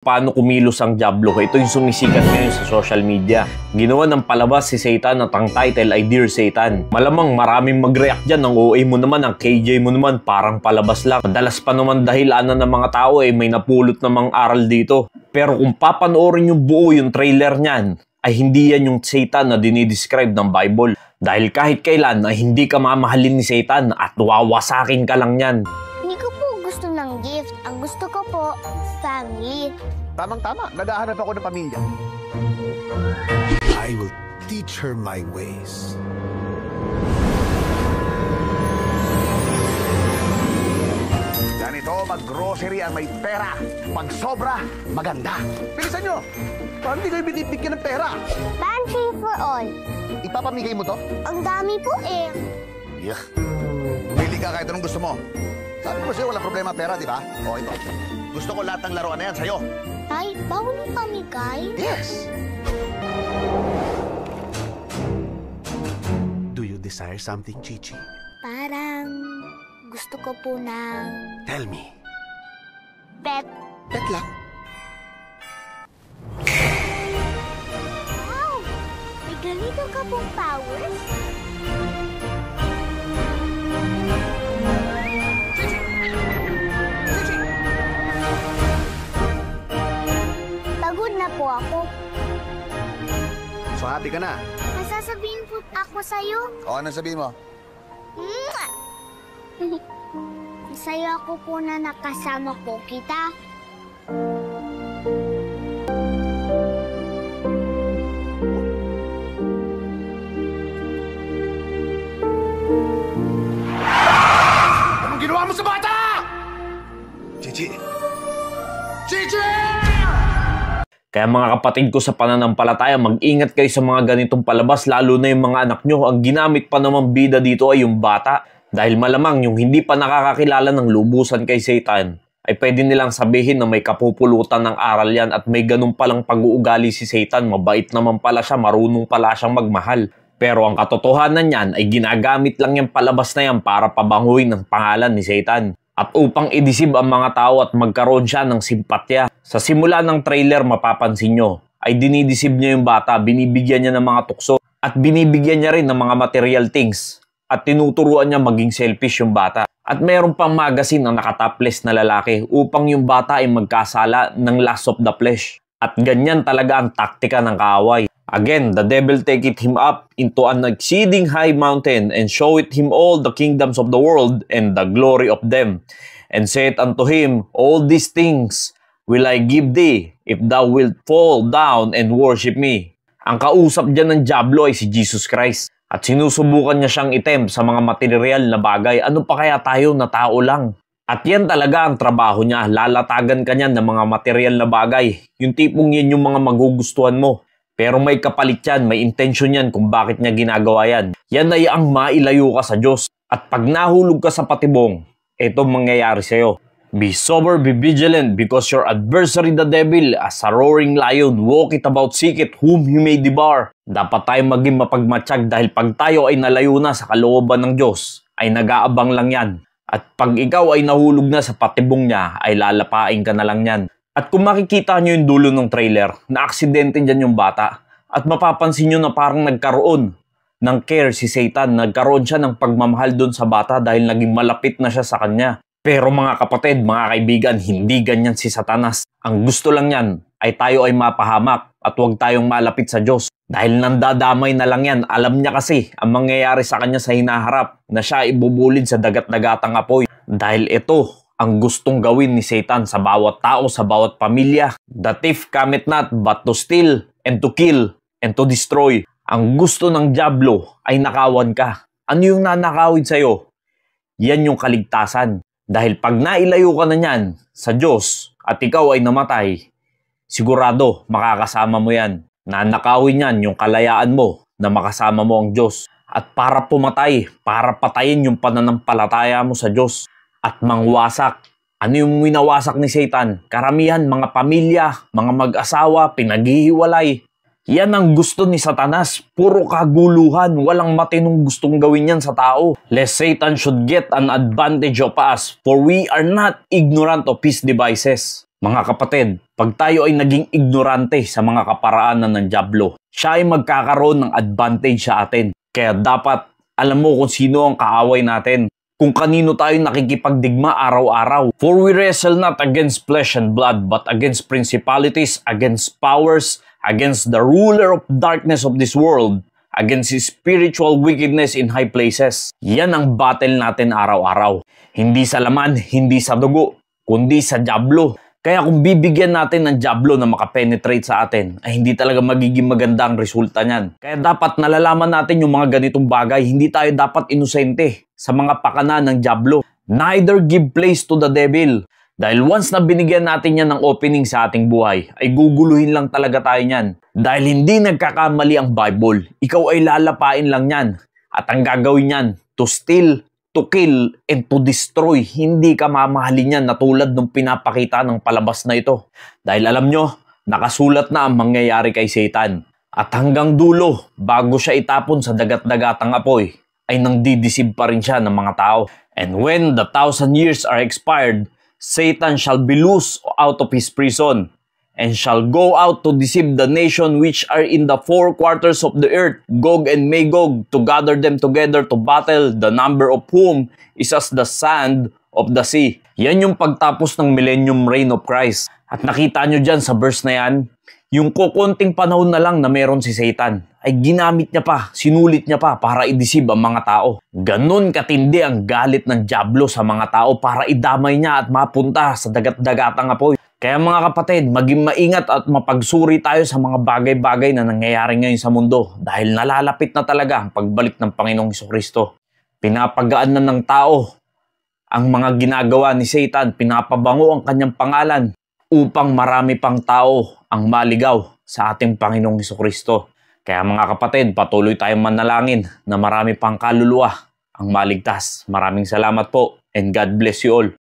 Paano kumilos ang Diablo? Ito yung sumisikat ngayon sa social media. Ginawa ng palabas si Satan at ang title ay Dear Satan. Malamang maraming mag-react dyan. Ang OA mo naman, ang KJ mo naman, parang palabas lang. Madalas pa naman dahilanan ng mga tao may napulot namang aral dito. Pero kung papanoorin yung buo yung trailer niyan, ay hindi yan yung Satan na dinidescribe ng Bible. Dahil kahit kailan ay hindi ka mamahalin ni Satan at wawasakin ka lang yan. Hindi ko po gusto ng gift. Ang gusto ko po, family. Tamang-tama, nag-ahanap ako ng pamilya. I will teach her my ways. Ganito, mag-grocery ang may pera. Pag sobra, maganda. Bilisan nyo! Paano hindi kayo binibigyan ng pera? Pantry for all. Ipapamigay mo to? Ang dami po eh. Yuck. Pili ka kahit anong gusto mo. Sabi ko sa'yo, walang problema pera, di ba? O, ito. Gusto ko lahat ng laruan na yan sa'yo. Tay, bawal mo pamigay? Yes! Do you desire something, Chichi? Parang gusto ko po ng Tell me. pet. Pet lang. Wow! May ganito ka pong powers? Pagod na po ako. So, happy ka na? Masasabihin po ako sa'yo. O, anong sabihin mo? Masaya ako po na nakasama po kita. Anong ginawa mo sa bata? Chichi! Chichi! Kaya mga kapatid ko sa pananampalataya, mag-ingat kayo sa mga ganitong palabas, lalo na yung mga anak nyo. Ang ginamit pa naman bida dito ay yung bata. Dahil malamang yung hindi pa nakakakilala ng lubusan kay Satan, ay pwede nilang sabihin na may kapupulutan ng aral yan at may ganun palang pag-uugali si Satan. Mabait naman pala siya, marunong pala siyang magmahal. Pero ang katotohanan yan ay ginagamit lang yung palabas na yan para pabanguhin ang pangalan ni Satan. At upang idisib ang mga tao at magkaroon siya ng simpatya. Sa simula ng trailer mapapansin nyo, ay dinidisib niya yung bata, binibigyan niya ng mga tukso, at binibigyan niya rin ng mga material things. At tinuturuan niya maging selfish yung bata. At mayroon pang magazine na nakatopless na lalaki upang yung bata ay magkasala ng lust of the flesh. At ganyan talaga ang taktika ng kaaway. Again, the devil taketh him up into an exceeding high mountain and showeth him all the kingdoms of the world and the glory of them. And saith unto him, all these things will I give thee, if thou wilt fall down and worship me. Ang kausap dyan ng Diablo ay si Jesus Christ. At sinusubukan niya siyang itempt sa mga material na bagay. Ano pa kaya tayo na tao lang? At yan talaga ang trabaho niya. Lalatagan ka niyan ng mga material na bagay. Yung tipong yan yung mga magugustuhan mo. Pero may kapalit yan, may intention yan kung bakit niya ginagawa yan. Yan ay ang mailayo ka sa Diyos. At pag nahulog ka sa patibong, ito mangyayari sa'yo. Be sober, be vigilant, because your adversary the devil, as a roaring lion, walketh about seeketh whom he may devour. Dapat tayo maging mapagmatsyag dahil pag tayo ay nalayo na sa kalooban ng Diyos, ay nag-aabang lang yan. At pag ikaw ay nahulog na sa patibong niya, ay lalapain ka na lang yan. At kung makikita nyo yung dulo ng trailer, na-aksidente dyan yung bata. At mapapansin nyo na parang nagkaroon ng care si Satan. Nagkaroon siya ng pagmamahal doon sa bata dahil naging malapit na siya sa kanya. Pero mga kapatid, mga kaibigan, hindi ganyan si Satanas. Ang gusto lang yan ay tayo ay mapahamak at huwag tayong malapit sa Diyos. Dahil nandadamay na lang yan. Alam niya kasi ang mangyayari sa kanya sa hinaharap na siya ibubulid sa dagat-dagatang apoy. Dahil ito ang gustong gawin ni Satan sa bawat tao, sa bawat pamilya. The thief cometh not but to steal and to kill and to destroy. Ang gusto ng Diablo ay nakawan ka. Ano yung nanakawin sa'yo? Yan yung kaligtasan. Dahil pag nailayo ka na niyan sa Diyos at ikaw ay namatay, sigurado makakasama mo yan. Nanakawin yan yung kalayaan mo na makasama mo ang Diyos. At para pumatay, para patayin yung pananampalataya mo sa Diyos. At mangwasak. Ano yung winawasak ni Satan? Karamihan, mga pamilya, mga mag-asawa, pinaghihiwalay. Yan ang gusto ni Satanas. Puro kaguluhan. Walang matinong gustong gawin yan sa tao. Lest Satan should get an advantage of us, for we are not ignorant of his devices. Mga kapatid, pag tayo ay naging ignorante sa mga kaparaanan ng dyablo, siya ay magkakaroon ng advantage sa atin. Kaya dapat alam mo kung sino ang kaaway natin, kung kanino tayo nakikipagdigma araw-araw. For we wrestle not against flesh and blood, but against principalities, against powers, against the ruler of darkness of this world, against spiritual wickedness in high places. Yan ang battle natin araw-araw. Hindi sa laman, hindi sa dugo, kundi sa dyablo. Kaya kung bibigyan natin ng dyablo na makapenetrate sa atin, ay hindi talaga magiging maganda ang resulta niyan. Kaya dapat nalalaman natin yung mga ganitong bagay. Hindi tayo dapat inosente sa mga pakana ng dyablo. Neither give place to the devil. Dahil once na binigyan natin yan ng opening sa ating buhay, ay guguluhin lang talaga tayo niyan. Dahil hindi nagkakamali ang Bible. Ikaw ay lalapain lang yan. At ang gagawin niyan, to steal, to kill, and to destroy. Hindi ka mamahalin yan na tulad ng pinapakita ng palabas na ito. Dahil alam nyo, nakasulat na ang mangyayari kay Satan. At hanggang dulo, bago siya itapon sa dagat-dagatang apoy, ay nangdidisib pa rin siya ng mga tao. And when the 1,000 years are expired, Satan shall be loosed out of his prison, and shall go out to deceive the nation which are in the four quarters of the earth, Gog and Magog, to gather them together to battle, the number of whom is as the sand of the sea. Yan yung pagtapos ng millennium reign of Christ. At nakita nyo dyan sa verse na yan, yung kukunting panahon na lang na meron si Satan, ay ginamit niya pa, sinulit niya pa para i-deceive ang mga tao. Ganon katindi ang galit ng dyablo sa mga tao para idamay niya at mapunta sa dagat-dagatang apoy. Kaya mga kapatid, maging maingat at mapagsuri tayo sa mga bagay-bagay na nangyayari ngayon sa mundo dahil nalalapit na talaga ang pagbalik ng Panginoong Jesucristo. Pinapagaan na ng tao ang mga ginagawa ni Satan, pinapabango ang kanyang pangalan upang marami pang tao ang maligaw sa ating Panginoong Jesucristo. Kaya mga kapatid, patuloy tayong manalangin na marami pang kaluluwa ang maligtas. Maraming salamat po and God bless you all.